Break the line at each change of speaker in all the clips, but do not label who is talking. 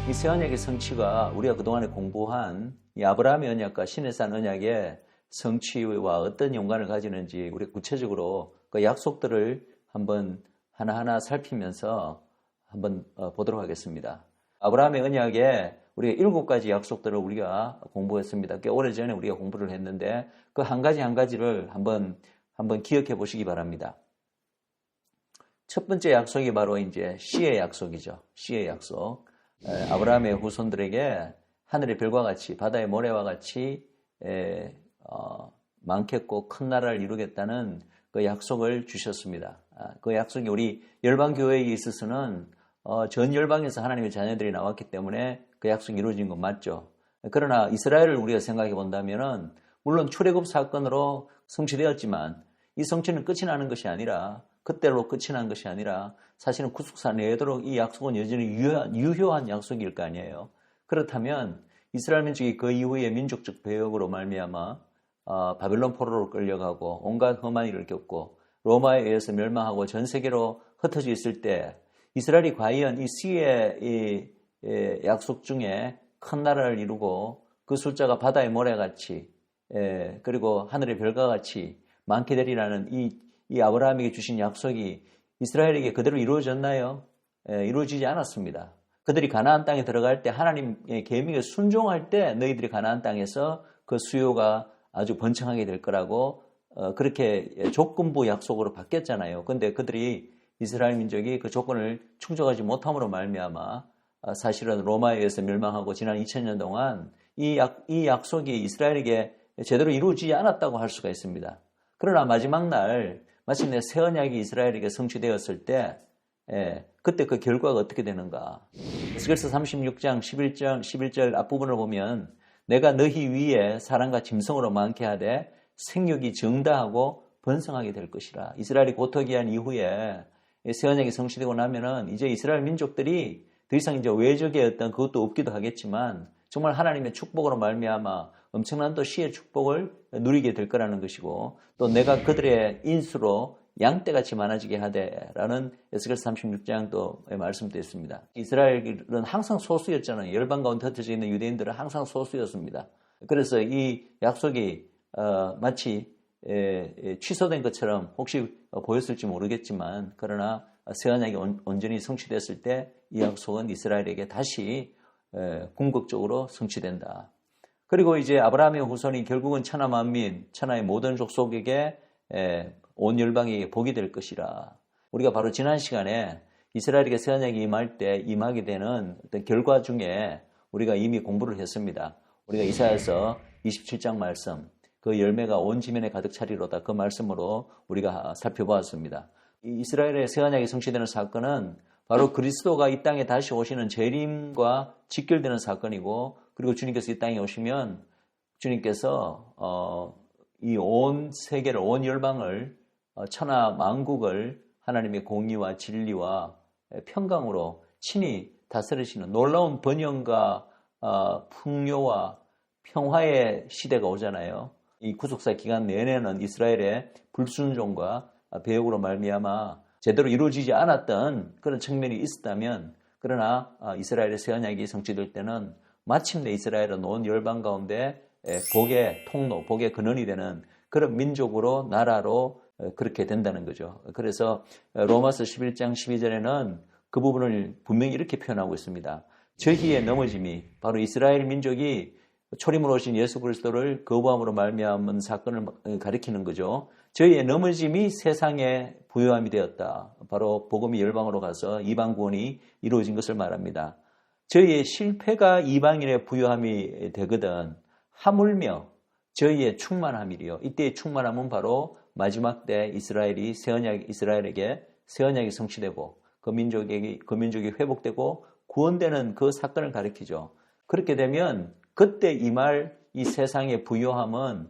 이 새언약의 성취가 우리가 그동안에 공부한 이 아브라함의 언약과 시내산 언약의 성취와 어떤 연관을 가지는지 우리 구체적으로 그 약속들을 한번 하나하나 살피면서 한번 보도록 하겠습니다. 아브라함의 언약에 우리가 7가지 약속들을 우리가 공부했습니다. 꽤 오래전에 우리가 공부를 했는데 그 한 가지 한 가지를 한번 기억해 보시기 바랍니다. 첫 번째 약속이 바로 이제 씨의 약속이죠. 씨의 약속. 아브라함의 후손들에게 하늘의 별과 같이 바다의 모래와 같이 많겠고 큰 나라를 이루겠다는 그 약속을 주셨습니다. 그 약속이 우리 열방교회에 있어서는 전 열방에서 하나님의 자녀들이 나왔기 때문에 그 약속이 이루어진 건 맞죠. 그러나 이스라엘을 우리가 생각해 본다면은 물론 출애굽 사건으로 성취되었지만 이 성취는 끝이 나는 것이 아니라 그때로 끝이 난 것이 아니라 사실은 구속사 내도록 이 약속은 여전히 유효한 약속일 거 아니에요. 그렇다면 이스라엘 민족이 그 이후에 민족적 배역으로 말미암아 바벨론 포로로 끌려가고 온갖 험한 일을 겪고 로마에 의해서 멸망하고 전 세계로 흩어져 있을 때 이스라엘이 과연 이 씨의 약속 중에 큰 나라를 이루고 그 숫자가 바다의 모래같이 그리고 하늘의 별과 같이 많게 되리라는 이 아브라함에게 주신 약속이 이스라엘에게 그대로 이루어졌나요? 이루어지지 않았습니다. 그들이 가나안 땅에 들어갈 때 하나님의 계명에 순종할 때 너희들이 가나안 땅에서 그 수요가 아주 번창하게 될 거라고 그렇게 조건부 약속으로 바뀌었잖아요. 그런데 그들이 이스라엘 민족이 그 조건을 충족하지 못함으로 말미암아 사실은 로마에 의해서 멸망하고 지난 2000년 동안 이 약속이 이스라엘에게 제대로 이루어지지 않았다고 할 수가 있습니다. 그러나 마지막 날 마침내 새 언약이 이스라엘에게 성취되었을 때 그때 그 결과가 어떻게 되는가? 에스겔서 36장 11절 앞부분을 보면 내가 너희 위에 사랑과 짐승으로 많게 하되 생육이 증다하고 번성하게 될 것이라. 이스라엘이 고토기한 이후에 새 언약이 성취되고 나면은 이제 이스라엘 민족들이 더 이상 이제 외적의 어떤 그것도 없기도 하겠지만 정말 하나님의 축복으로 말미암아 엄청난 또 씨의 축복을 누리게 될 거라는 것이고 또 내가 그들의 인수로 양떼같이 많아지게 하되라는 에스겔서 36장도 말씀도 있습니다. 이스라엘은 항상 소수였잖아요. 열방 가운데 흩어져 있는 유대인들은 항상 소수였습니다. 그래서 이 약속이 마치 취소된 것처럼 혹시 보였을지 모르겠지만 그러나 새 언약이 온전히 성취됐을 때 이 약속은 이스라엘에게 다시 궁극적으로 성취된다. 그리고 이제 아브라함의 후손이 결국은 천하 만민, 천하의 모든 족속에게 온 열방에게 복이 될 것이라. 우리가 바로 지난 시간에 이스라엘에게 새 언약이 임할 때 임하게 되는 어떤 결과 중에 우리가 이미 공부를 했습니다. 우리가 이사야서 27장 말씀, 그 열매가 온 지면에 가득 차리로다. 그 말씀으로 우리가 살펴보았습니다. 이 이스라엘의 새 언약이 성취되는 사건은 바로 그리스도가 이 땅에 다시 오시는 재림과 직결되는 사건이고 그리고 주님께서 이 땅에 오시면 주님께서 이 온 세계를 온 열방을 천하 만국을 하나님의 공의와 진리와 평강으로 친히 다스리시는 놀라운 번영과 풍요와 평화의 시대가 오잖아요. 이 구속사 기간 내내는 이스라엘의 불순종과 배역으로 말미암아 제대로 이루어지지 않았던 그런 측면이 있었다면 그러나 이스라엘의 새 언약이 성취될 때는 마침내 이스라엘은 온 열방 가운데 복의 통로, 복의 근원이 되는 그런 민족으로 나라로 그렇게 된다는 거죠. 그래서 로마서 11장 12절에는 그 부분을 분명히 이렇게 표현하고 있습니다. 저희의 넘어짐이 바로 이스라엘 민족이 초림으로 오신 예수 그리스도를 거부함으로 말미암은 사건을 가리키는 거죠. 저희의 넘어짐이 세상에 부요함이 되었다. 바로 복음이 열방으로 가서 이방 구원이 이루어진 것을 말합니다. 저희의 실패가 이방인의 부요함이 되거든 하물며 저희의 충만함이리요. 이때의 충만함은 바로 마지막 때 이스라엘에게 새 언약이 성취되고 그 민족이 회복되고 구원되는 그 사건을 가리키죠. 그렇게 되면 그때 임할 이 세상의 부요함은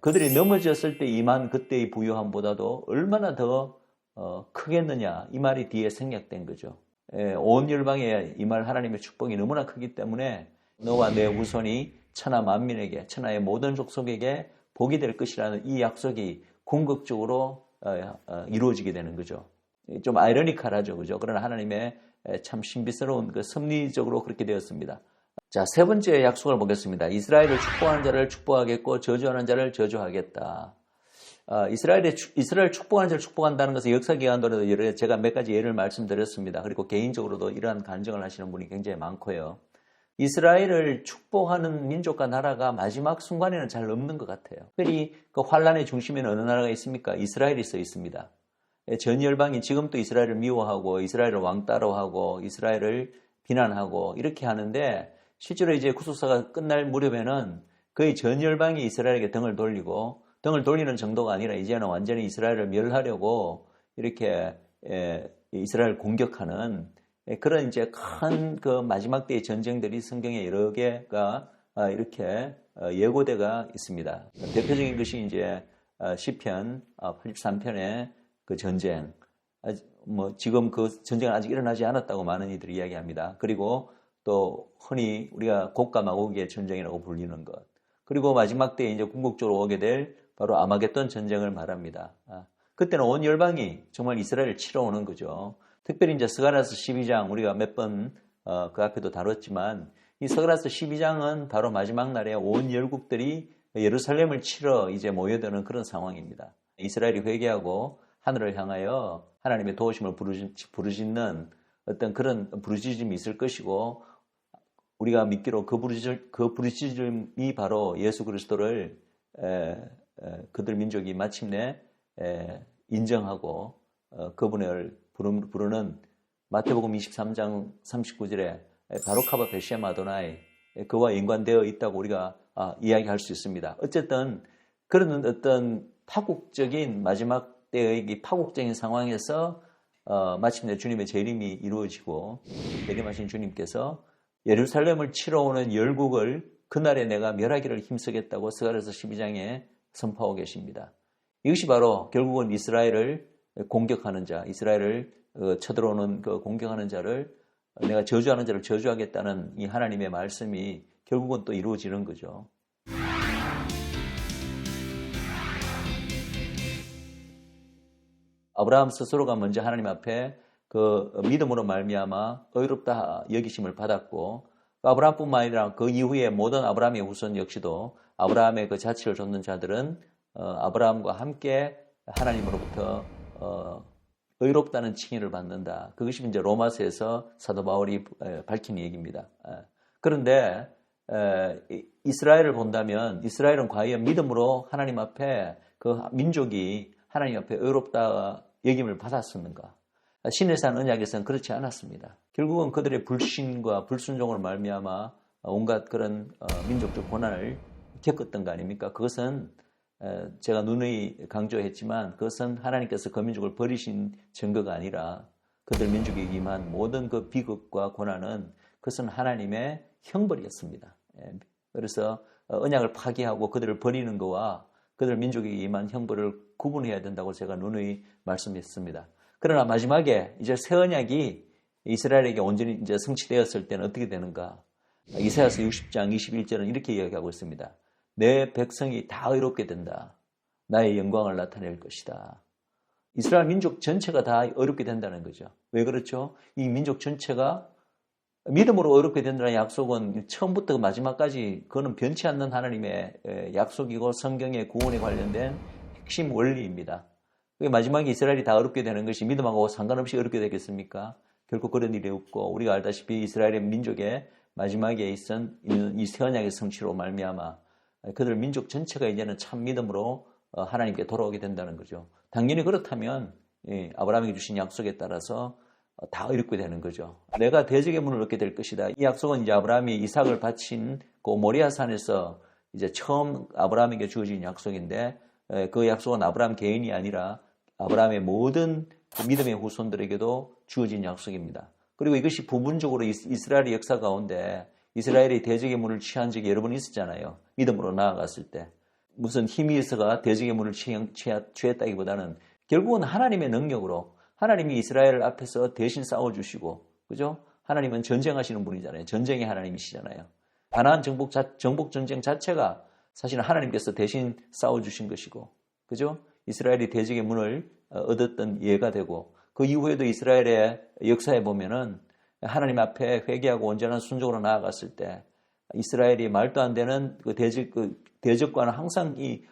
그들이 넘어졌을 때 임한 그때의 부요함보다도 얼마나 더 크겠느냐 이 말이 뒤에 생략된 거죠. 온 열방에 임할 하나님의 축복이 너무나 크기 때문에 너와 내 후손이 천하 만민에게 천하의 모든 족속에게 복이 될 것이라는 이 약속이 궁극적으로 이루어지게 되는 거죠. 좀 아이러니컬하죠, 그죠? 그러나 하나님의 참 신비스러운 그 섭리적으로 그렇게 되었습니다. 자, 세 번째 약속을 보겠습니다. 이스라엘을 축복하는 자를 축복하겠고 저주하는 자를 저주하겠다. 이스라엘 축복하는 자를 축복한다는 것은 역사기관으로도 제가 몇 가지 예를 말씀드렸습니다. 그리고 개인적으로도 이러한 간증을 하시는 분이 굉장히 많고요. 이스라엘을 축복하는 민족과 나라가 마지막 순간에는 잘 없는 것 같아요. 특별히 그 환란의 중심에는 어느 나라가 있습니까? 이스라엘이 써 있습니다. 전 열방이 지금도 이스라엘을 미워하고 이스라엘을 왕따로하고 이스라엘을 비난하고 이렇게 하는데 실제로 이제 구속사가 끝날 무렵에는 거의 전 열방이 이스라엘에게 등을 돌리는 정도가 아니라 이제는 완전히 이스라엘을 멸하려고 이렇게 이스라엘을 공격하는 그런 이제 큰 그 마지막 때의 전쟁들이 성경에 여러 개가 이렇게 예고되가 있습니다. 대표적인 것이 이제 시편 83편의 그 전쟁. 지금 그 전쟁은 아직 일어나지 않았다고 많은 이들이 이야기합니다. 그리고 또 흔히 우리가 곡과 마곡의 전쟁이라고 불리는 것. 그리고 마지막 때에 이제 궁극적으로 오게 될 바로 아마겟돈 전쟁을 말합니다. 그때는 온 열방이 정말 이스라엘을 치러 오는 거죠. 특별히 이제 스가랴서 12장 우리가 몇 번 그 앞에도 다뤘지만 이 스가랴서 12장은 바로 마지막 날에 온 열국들이 예루살렘을 치러 이제 모여드는 그런 상황입니다. 이스라엘이 회개하고 하늘을 향하여 하나님의 도우심을 부르짖는 어떤 그런 부르짖음이 있을 것이고 우리가 믿기로 그 부르짖음이 바로 예수 그리스도를 그들 민족이 마침내 인정하고 그분을 부르는 마태복음 23장 39절에 바로카바 베시엠 아도나이 그와 연관되어 있다고 우리가 이야기할 수 있습니다. 어쨌든 그런 어떤 파국적인 마지막 때의 이 파국적인 상황에서 마침내 주님의 재림이 이루어지고 재림하신 주님께서 예루살렘을 치러 오는 열국을 그날에 내가 멸하기를 힘쓰겠다고 스가랴서 12장에 선포하고 계십니다. 이것이 바로 결국은 이스라엘을 공격하는 자, 이스라엘을 쳐들어오는 그 공격하는 자를 내가 저주하는 자를 저주하겠다는 이 하나님의 말씀이 결국은 또 이루어지는 거죠. 아브라함 스스로가 먼저 하나님 앞에 그 믿음으로 말미암아 의롭다 여기심을 받았고 아브라함뿐만 아니라 그 이후에 모든 아브라함의 후손 역시도 아브라함의 그 자취를 좇는 자들은 아브라함과 함께 하나님으로부터 의롭다는 칭의를 받는다. 그것이 이제 로마서에서 사도 바울이 밝힌 얘기입니다. 그런데 이스라엘을 본다면 이스라엘은 과연 믿음으로 하나님 앞에 그 민족이 하나님 앞에 의롭다 여김을 받았었는가? 신의 산 언약에서는 그렇지 않았습니다. 결국은 그들의 불신과 불순종으로 말미암아 온갖 그런 민족적 고난을 겪었던 거 아닙니까? 그것은 제가 누누이 강조했지만 그것은 하나님께서 그 민족을 버리신 증거가 아니라 그들 민족에 임한 모든 그 비극과 고난은 그것은 하나님의 형벌이었습니다. 그래서 언약을 파기하고 그들을 버리는 것과 그들 민족에 임한 형벌을 구분해야 된다고 제가 누누이 말씀했습니다. 그러나 마지막에 이제 새 언약이 이스라엘에게 온전히 이제 성취되었을 때는 어떻게 되는가? 이사야서 60장 21절은 이렇게 이야기하고 있습니다. 내 백성이 다 의롭게 된다. 나의 영광을 나타낼 것이다. 이스라엘 민족 전체가 다 의롭게 된다는 거죠. 왜 그렇죠? 이 민족 전체가 믿음으로 의롭게 된다는 약속은 처음부터 마지막까지 그거는 변치 않는 하나님의 약속이고 성경의 구원에 관련된 핵심 원리입니다. 마지막에 이스라엘이 다 의롭게 되는 것이 믿음하고 상관없이 의롭게 되겠습니까? 결코 그런 일이 없고 우리가 알다시피 이스라엘의 민족의 마지막에 있은 이 새 언약의 성취로 말미암아 그들 민족 전체가 이제는 참 믿음으로 하나님께 돌아오게 된다는 거죠. 당연히 그렇다면 아브라함에게 주신 약속에 따라서 다 의롭게 되는 거죠. 내가 대적의 문을 얻게 될 것이다. 이 약속은 이제 아브라함이 이삭을 바친 그 모리아산에서 이제 처음 아브라함에게 주어진 약속인데 그 약속은 아브라함 개인이 아니라 아브라함의 모든 믿음의 후손들에게도 주어진 약속입니다. 그리고 이것이 부분적으로 이스라엘의 역사 가운데 이스라엘이 대적의 문을 취한 적이 여러 번 있었잖아요. 믿음으로 나아갔을 때. 무슨 힘이 있어가 대적의 문을 취했다기보다는 결국은 하나님의 능력으로 하나님이 이스라엘 앞에서 대신 싸워주시고, 그죠? 하나님은 전쟁하시는 분이잖아요. 전쟁의 하나님이시잖아요. 가나안 정복 전쟁 자체가 사실은 하나님께서 대신 싸워주신 것이고, 그죠? 이스라엘이 대적의 문을 얻었던 예가 되고, 그 이후에도 이스라엘의 역사에 보면은 하나님 앞에 회개하고 온전한 순종으로 나아갔을 때 이스라엘이 말도 안 되는 그 대적과는 항상 이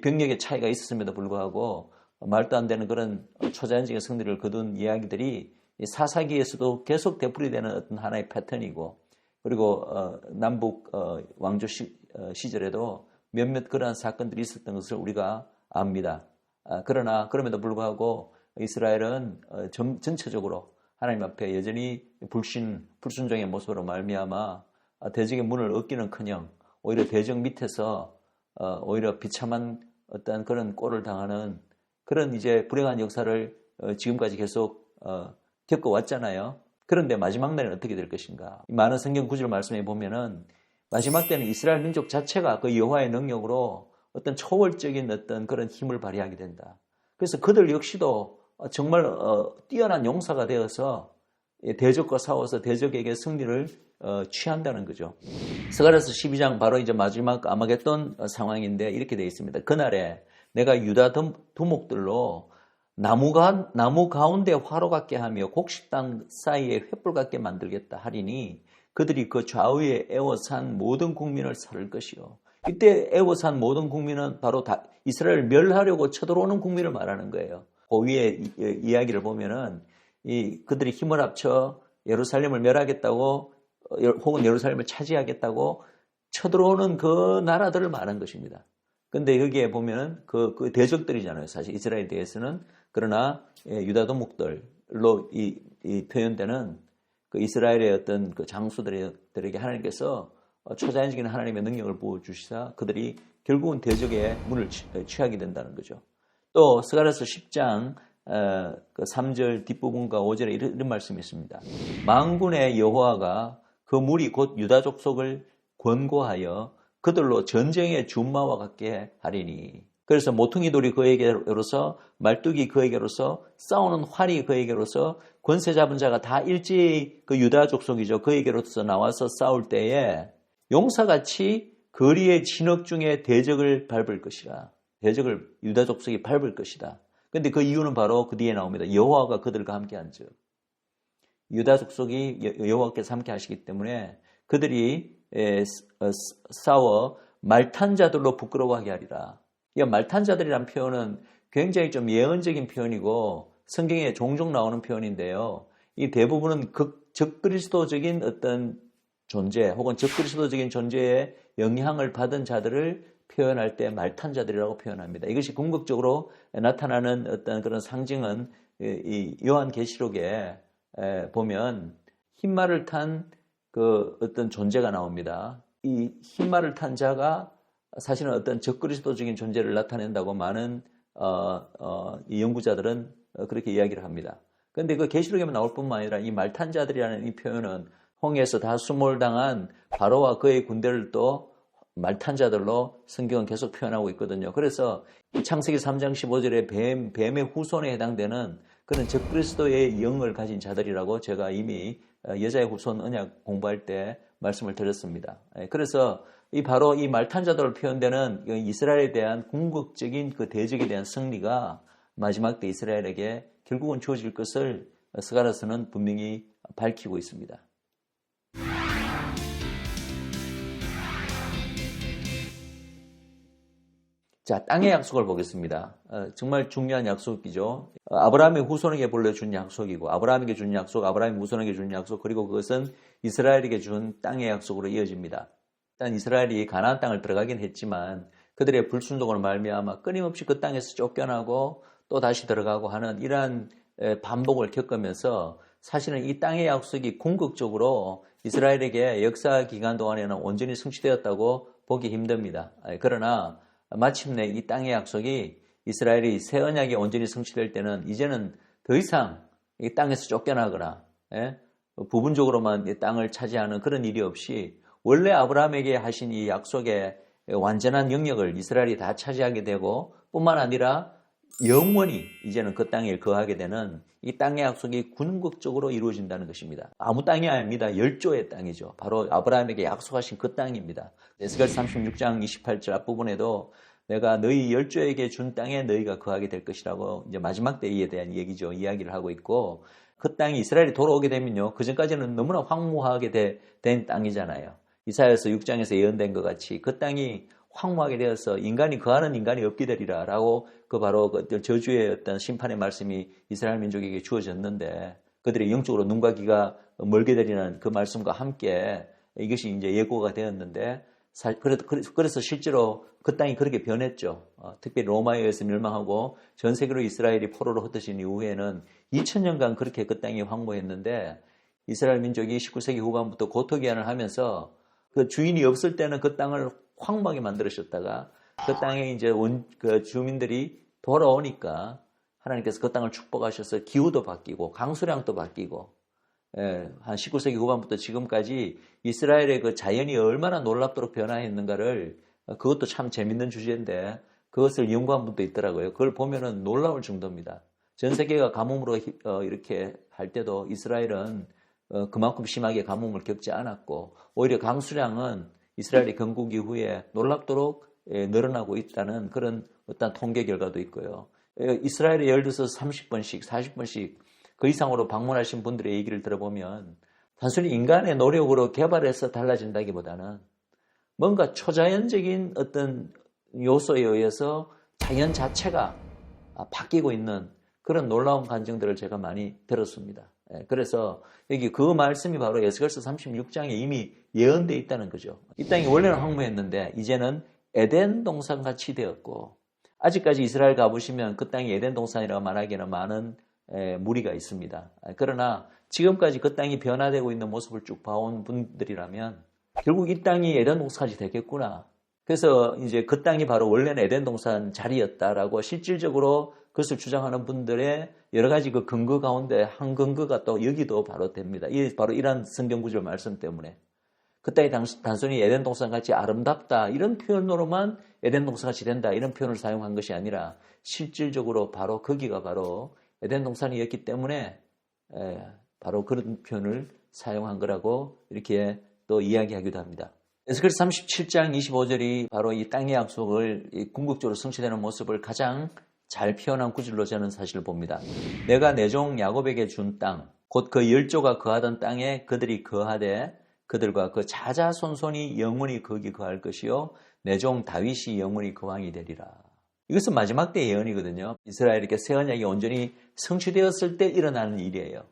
병력의 차이가 있었음에도 불구하고 말도 안 되는 그런 초자연적인 승리를 거둔 이야기들이 사사기에서도 계속 되풀이되는 어떤 하나의 패턴이고, 그리고 남북 왕조 시절에도 몇몇 그러한 사건들이 있었던 것을 우리가 압니다. 그러나 그럼에도 불구하고 이스라엘은 전체적으로 하나님 앞에 여전히 불순종의 모습으로 말미암아 대적의 문을 얻기는커녕 오히려 대적 밑에서 오히려 비참한 어떤 그런 꼴을 당하는 그런 이제 불행한 역사를 지금까지 계속 겪어왔잖아요. 그런데 마지막 날은 어떻게 될 것인가? 많은 성경 구절 말씀에 보면은 마지막 때는 이스라엘 민족 자체가 그 여호와의 능력으로 어떤 초월적인 어떤 그런 힘을 발휘하게 된다. 그래서 그들 역시도 정말 뛰어난 용사가 되어서 대적과 싸워서 대적에게 승리를 취한다는 거죠. 스가랴서 12장 바로 이제 마지막 아마겟돈 상황인데 이렇게 되어 있습니다. 그날에 내가 유다 두목들로 나무 가운데 화로 같게 하며 곡식당 사이에 횃불 같게 만들겠다 하리니 그들이 그 좌우에 애워싼 모든 국민을 살을 것이요. 이때 애워싼 모든 국민은 바로 다 이스라엘을 멸하려고 쳐들어오는 국민을 말하는 거예요. 그 위에 이야기를 보면은 그들이 힘을 합쳐 예루살렘을 멸하겠다고 혹은 예루살렘을 차지하겠다고 쳐들어오는 그 나라들을 말한 것입니다. 근데 여기에 보면은 그 대적들이잖아요. 사실 이스라엘에 대해서는. 그러나 유다 도목들로 이 표현되는 그 이스라엘의 어떤 그 장수들에게 하나님께서 초자연적인 하나님의 능력을 부어주시사 그들이 결국은 대적의 문을 취하게 된다는 거죠. 또 스가랴서 10장 그 3절 뒷부분과 5절에 이런 말씀이 있습니다. 만군의 여호와가 그 무리 곧 유다 족속을 권고하여 그들로 전쟁의 준마와 같게 하리니. 그래서 모퉁이 돌이 그에게로서 말뚝이 그에게로서 싸우는 활이 그에게로서 권세 잡은 자가 다 일제히 그 유다 족속이죠. 그에게로서 나와서 싸울 때에 용사같이 거리의 진흙 중에 대적을 밟을 것이라. 대적을 유다 족속이 밟을 것이다. 근데 그 이유는 바로 그 뒤에 나옵니다. 여호와가 그들과 함께 한즉. 유다 족속이 여호와께서 함께 하시기 때문에 그들이 싸워 말탄 자들로 부끄러워하게 하리라. 이 말탄 자들이란 표현은 굉장히 좀 예언적인 표현이고 성경에 종종 나오는 표현인데요. 이 대부분은 적그리스도적인 어떤 존재 혹은 적그리스도적인 존재의 영향을 받은 자들을 표현할 때 말탄 자들이라고 표현합니다. 이것이 궁극적으로 나타나는 어떤 그런 상징은 이 요한계시록에 보면 흰말을 탄 그 어떤 존재가 나옵니다. 이 흰말을 탄 자가 사실은 어떤 적그리스도적인 존재를 나타낸다고 많은 이 연구자들은 그렇게 이야기를 합니다. 그런데 그 계시록에만 나올 뿐만 아니라 이 말탄 자들이라는 이 표현은 홍해에서 다 수몰당한 바로와 그의 군대를 또 말탄 자들로 성경은 계속 표현하고 있거든요. 그래서 창세기 3장 15절에 뱀의 후손에 해당되는 그런 적그리스도의 영을 가진 자들이라고 제가 이미 여자의 후손 언약 공부할 때 말씀을 드렸습니다. 그래서 바로 이 말탄 자들로 표현되는 이스라엘에 대한 궁극적인 그 대적에 대한 승리가 마지막 때 이스라엘에게 결국은 주어질 것을 스가랴서는 분명히 밝히고 있습니다. 자, 땅의 약속을 보겠습니다. 정말 중요한 약속이죠. 아브라함의 후손에게 불러준 약속이고 아브라함에게 준 약속, 아브라함의 후손에게 준 약속, 그리고 그것은 이스라엘에게 준 땅의 약속으로 이어집니다. 일단 이스라엘이 가나안 땅을 들어가긴 했지만 그들의 불순종으로 말미암아 끊임없이 그 땅에서 쫓겨나고 또 다시 들어가고 하는 이러한 반복을 겪으면서 사실은 이 땅의 약속이 궁극적으로 이스라엘에게 역사 기간 동안에는 온전히 성취되었다고 보기 힘듭니다. 그러나 마침내 이 땅의 약속이 이스라엘이 새 언약이 온전히 성취될 때는 이제는 더 이상 이 땅에서 쫓겨나거나 부분적으로만 이 땅을 차지하는 그런 일이 없이 원래 아브라함에게 하신 이 약속의 완전한 영역을 이스라엘이 다 차지하게 되고 뿐만 아니라 영원히 이제는 그 땅에 거하게 되는 이 땅의 약속이 궁극적으로 이루어진다는 것입니다. 아무 땅이 아닙니다. 열조의 땅이죠. 바로 아브라함에게 약속하신 그 땅입니다. 에스겔 36장 28절 앞부분에도 내가 너희 열조에게 준 땅에 너희가 거하게 될 것이라고 이제 마지막 때에 대한 얘기죠. 이야기를 하고 있고 그 땅이 이스라엘이 돌아오게 되면요. 그 전까지는 너무나 황무하게 된 땅이잖아요. 이사야서 6장에서 예언된 것 같이 그 땅이 황무하게 되어서 인간이 거하는 인간이 없게 되리라 라고 그 바로 그 저주의 어떤 심판의 말씀이 이스라엘 민족에게 주어졌는데 그들이 영적으로 눈과 귀가 멀게 되리는 그 말씀과 함께 이것이 이제 예고가 되었는데 그래서 실제로 그 땅이 그렇게 변했죠. 특별히 로마에 의해서 멸망하고 전 세계로 이스라엘이 포로로 흩어진 이후에는 2000년간 그렇게 그 땅이 황무했는데 이스라엘 민족이 19세기 후반부터 고토기한을 하면서 그 주인이 없을 때는 그 땅을 황무하게 만들으셨다가 그 땅에 이제 그 주민들이 돌아오니까 하나님께서 그 땅을 축복하셔서 기후도 바뀌고 강수량도 바뀌고 한 19세기 후반부터 지금까지 이스라엘의 그 자연이 얼마나 놀랍도록 변화했는가를 그것도 참 재밌는 주제인데 그것을 연구한 분도 있더라고요. 그걸 보면은 놀라울 정도입니다. 전 세계가 가뭄으로 이렇게 할 때도 이스라엘은 그만큼 심하게 가뭄을 겪지 않았고 오히려 강수량은 이스라엘이 건국 이후에 놀랍도록 늘어나고 있다는 그런 어떤 통계 결과도 있고요. 이스라엘에 예를 들어서 30번씩 40번씩 그 이상으로 방문하신 분들의 얘기를 들어보면 단순히 인간의 노력으로 개발해서 달라진다기보다는 뭔가 초자연적인 어떤 요소에 의해서 자연 자체가 바뀌고 있는 그런 놀라운 간증들을 제가 많이 들었습니다. 그래서 여기 그 말씀이 바로 에스겔서 36장에 이미 예언되어 있다는 거죠. 이 땅이 원래는 황무했는데 이제는 에덴 동산같이 되었고 아직까지 이스라엘 가보시면 그 땅이 에덴 동산이라고 말하기에는 많은 무리가 있습니다. 그러나 지금까지 그 땅이 변화되고 있는 모습을 쭉 봐온 분들이라면 결국 이 땅이 에덴 동산이 되겠구나. 그래서 이제 그 땅이 바로 원래는 에덴 동산 자리였다라고 실질적으로 그것을 주장하는 분들의 여러 가지 그 근거 가운데 한 근거가 또 여기도 바로 됩니다. 바로 이런 성경 구절 말씀 때문에 그 땅이 단순히 에덴 동산 같이 아름답다 이런 표현으로만 에덴 동산 같이 된다 이런 표현을 사용한 것이 아니라 실질적으로 바로 거기가 바로 에덴 동산이었기 때문에 바로 그런 표현을 사용한 거라고 이렇게 또 이야기하기도 합니다. 에스겔서 37장 25절이 바로 이 땅의 약속을 궁극적으로 성취되는 모습을 가장 잘 표현한 구절로 저는 사실 봅니다. 내가 내 종 야곱에게 준 땅, 곧 그 열조가 거하던 땅에 그들이 거하되 그들과 그 자자손손이 영원히 거기 거할 것이요 내 종 다윗이 영원히 그 왕이 되리라. 이것은 마지막 때 예언이거든요. 이스라엘에게 새 언약이 온전히 성취되었을 때 일어나는 일이에요.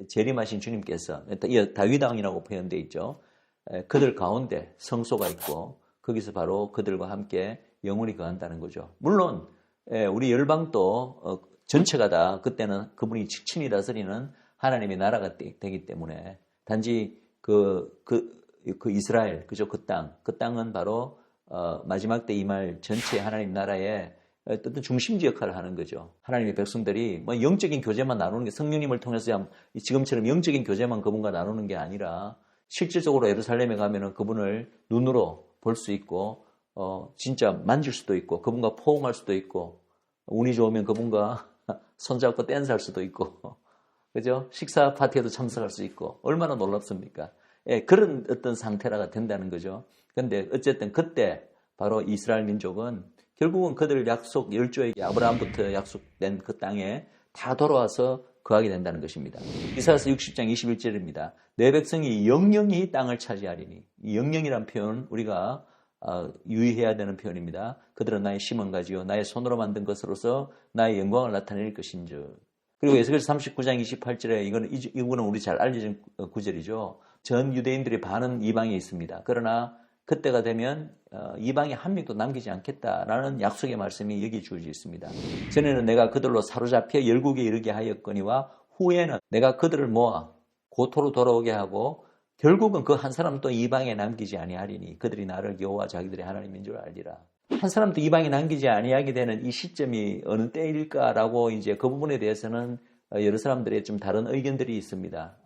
재림하신 주님께서 다윗 왕이라고 표현되어 있죠. 그들 가운데 성소가 있고 거기서 바로 그들과 함께 영원히 거한다는 거죠. 물론 우리 열방도 전체가 다 그때는 그분이 직친이 다스리는 하나님의 나라가 되기 때문에 단지 그 이스라엘 그죠 그 땅은 바로 마지막 때 임할 전체 하나님 나라의 어떤 중심지 역할을 하는 거죠. 하나님의 백성들이 뭐 영적인 교제만 나누는 게 성령님을 통해서 지금처럼 영적인 교제만 그분과 나누는 게 아니라 실질적으로 예루살렘에 가면은 그분을 눈으로 볼 수 있고 진짜 만질 수도 있고 그분과 포옹할 수도 있고 운이 좋으면 그분과 손잡고 댄스할 수도 있고 그죠? 식사 파티에도 참석할 수 있고 얼마나 놀랍습니까? 그런 어떤 상태라가 된다는 거죠. 그런데 어쨌든 그때 바로 이스라엘 민족은 결국은 그들 약속 열조에게 아브라함부터 약속된 그 땅에 다 돌아와서 거하게 된다는 것입니다. 이사야서 60장 21절입니다. 내 백성이 영영이 땅을 차지하리니 이 영영이란 표현 우리가 유의해야 되는 표현입니다. 그들은 나의 심은 가지요 나의 손으로 만든 것으로서 나의 영광을 나타낼 것인즉. 그리고 에스겔서 39장 28절에 이거는 우리 잘 알려진 구절이죠. 전 유대인들이 반은 이방에 있습니다. 그러나 그때가 되면 이방에 한 명도 남기지 않겠다라는 약속의 말씀이 여기 주어져 있습니다. 전에는 내가 그들로 사로잡혀 열국에 이르게 하였거니와 후에는 내가 그들을 모아 고토로 돌아오게 하고 결국은 그 한 사람도 이방에 남기지 아니하리니 그들이 나를 여호와 자기들의 하나님인 줄 알리라. 한 사람도 이방에 남기지 아니하게 되는 이 시점이 어느 때일까라고 이제 그 부분에 대해서는 여러 사람들의 좀 다른 의견들이 있습니다.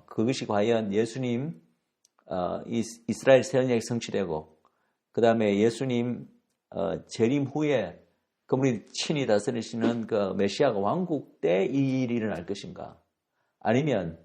그것이 과연 예수님 이스라엘 새 언약이 성취되고 그 다음에 예수님 재림 후에 그분이 친히 다스리시는 그 메시아가 왕국 때 이 일이 일어날 것인가? 아니면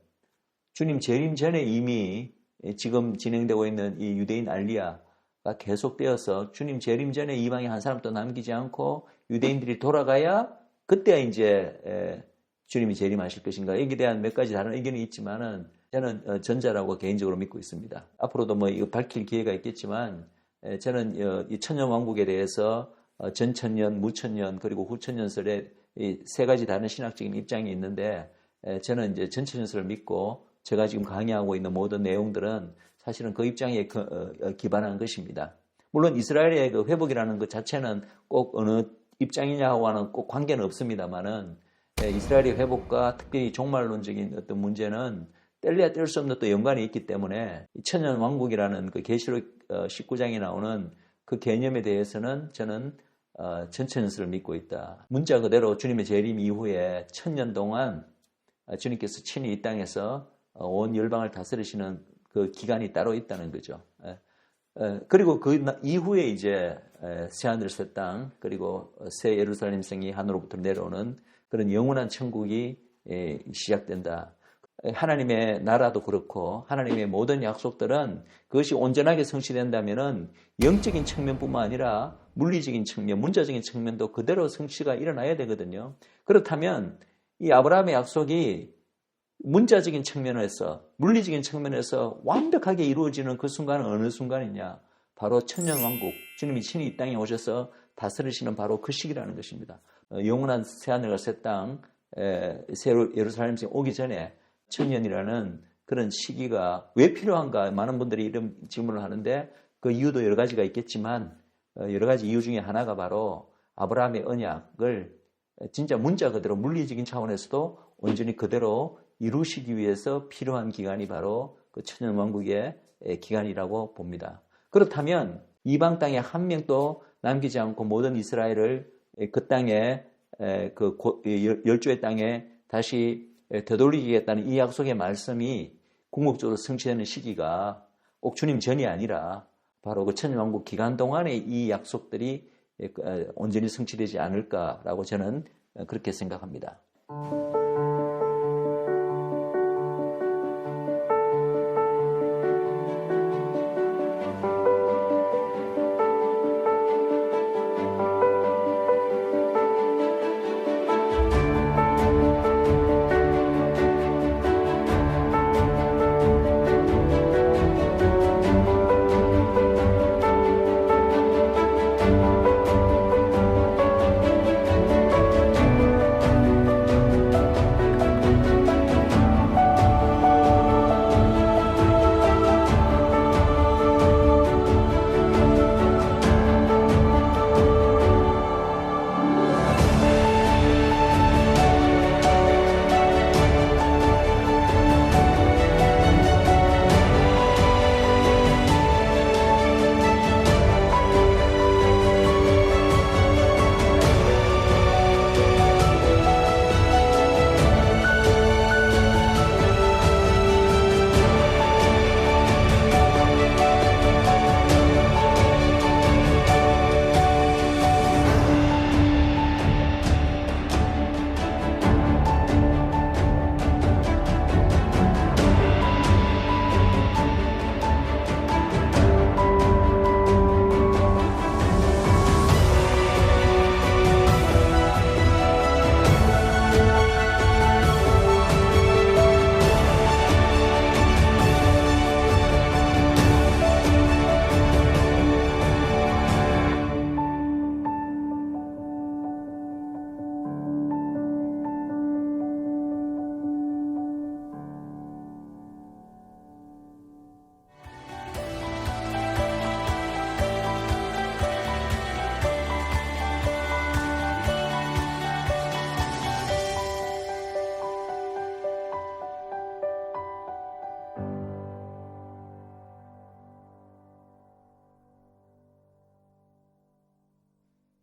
주님 재림 전에 이미 지금 진행되고 있는 이 유대인 알리야가 계속되어서 주님 재림 전에 이방에 한 사람도 남기지 않고 유대인들이 돌아가야 그때 이제 주님이 재림하실 것인가? 여기에 대한 몇 가지 다른 의견이 있지만은 저는 전자라고 개인적으로 믿고 있습니다. 앞으로도 뭐 이거 밝힐 기회가 있겠지만 저는 이 천년왕국에 대해서 전천년, 무천년 그리고 후천년설에 이 세 가지 다른 신학적인 입장이 있는데 저는 이제 전천년설을 믿고 제가 지금 강의하고 있는 모든 내용들은 사실은 그 입장에 기반한 것입니다. 물론 이스라엘의 그 회복이라는 것 자체는 꼭 어느 입장이냐와는 꼭 관계는 없습니다만은 이스라엘의 회복과 특별히 종말론적인 어떤 문제는 뗄래야 뗄 수 없는 또 연관이 있기 때문에 천년 왕국이라는 그 계시록 19장에 나오는 그 개념에 대해서는 저는 전천년설을 믿고 있다. 문자 그대로 주님의 재림 이후에 1000년 동안 주님께서 친히 이 땅에서 온 열방을 다스리시는 그 기간이 따로 있다는 거죠. 그리고 그 이후에 이제 새하늘 새 땅 그리고 새 예루살렘 성이 하늘로부터 내려오는 그런 영원한 천국이 시작된다. 하나님의 나라도 그렇고 하나님의 모든 약속들은 그것이 온전하게 성취된다면은 영적인 측면뿐만 아니라 물리적인 측면, 문자적인 측면도 그대로 성취가 일어나야 되거든요. 그렇다면 이 아브라함의 약속이 문자적인 측면에서, 물리적인 측면에서 완벽하게 이루어지는 그 순간은 어느 순간이냐? 바로 천년왕국, 주님이 친히 이 땅에 오셔서 다스리시는 바로 그 시기라는 것입니다. 영원한 새하늘과 새 땅, 새 예루살렘에 오기 전에 천년이라는 그런 시기가 왜 필요한가? 많은 분들이 이런 질문을 하는데 그 이유도 여러 가지가 있겠지만 여러 가지 이유 중에 하나가 바로 아브라함의 언약을 진짜 문자 그대로 물리적인 차원에서도 온전히 그대로 이루시기 위해서 필요한 기간이 바로 그 천년왕국의 기간이라고 봅니다. 그렇다면 이방 땅에 한 명도 남기지 않고 모든 이스라엘을 그 땅에 그 열조의 땅에 다시 되돌리겠다는 이 약속의 말씀이 궁극적으로 성취되는 시기가 꼭 주님 전이 아니라 바로 그 천년왕국 기간 동안에 이 약속들이 온전히 성취되지 않을까라고 저는 그렇게 생각합니다.